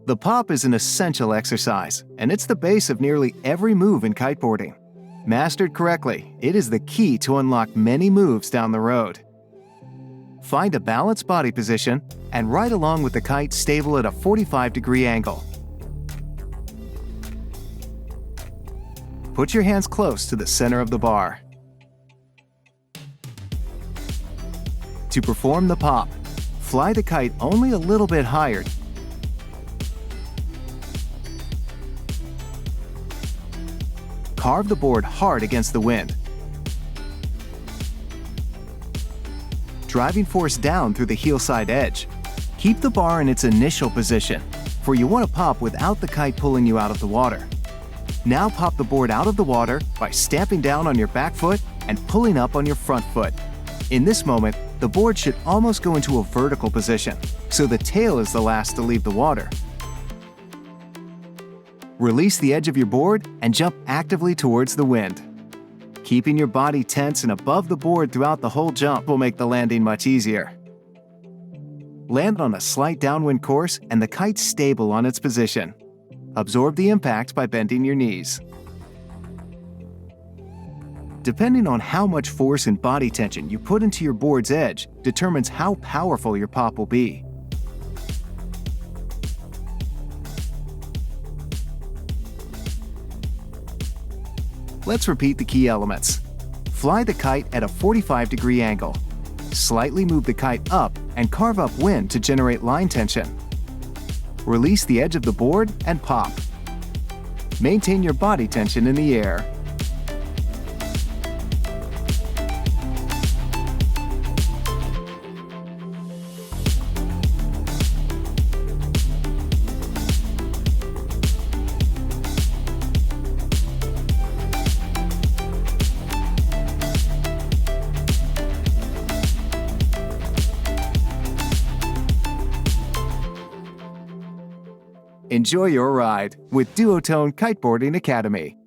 The pop is an essential exercise, and it's the base of nearly every move in kiteboarding. Mastered correctly, it is the key to unlock many moves down the road. Find a balanced body position and ride along with the kite stable at a 45-degree angle. Put your hands close to the center of the bar. To perform the pop, fly the kite only a little bit higher. Carve the board hard against the wind, driving force down through the heel side edge. Keep the bar in its initial position, for you want to pop without the kite pulling you out of the water. Now pop the board out of the water by stamping down on your back foot and pulling up on your front foot. In this moment, the board should almost go into a vertical position, so the tail is the last to leave the water. Release the edge of your board and jump actively towards the wind. Keeping your body tense and above the board throughout the whole jump will make the landing much easier. Land on a slight downwind course and the kite stable on its position. Absorb the impact by bending your knees. Depending on how much force and body tension you put into your board's edge determines how powerful your pop will be. Let's repeat the key elements. Fly the kite at a 45-degree angle. Slightly move the kite up and carve up wind to generate line tension. Release the edge of the board and pop. Maintain your body tension in the air. Enjoy your ride with Duotone Kiteboarding Academy.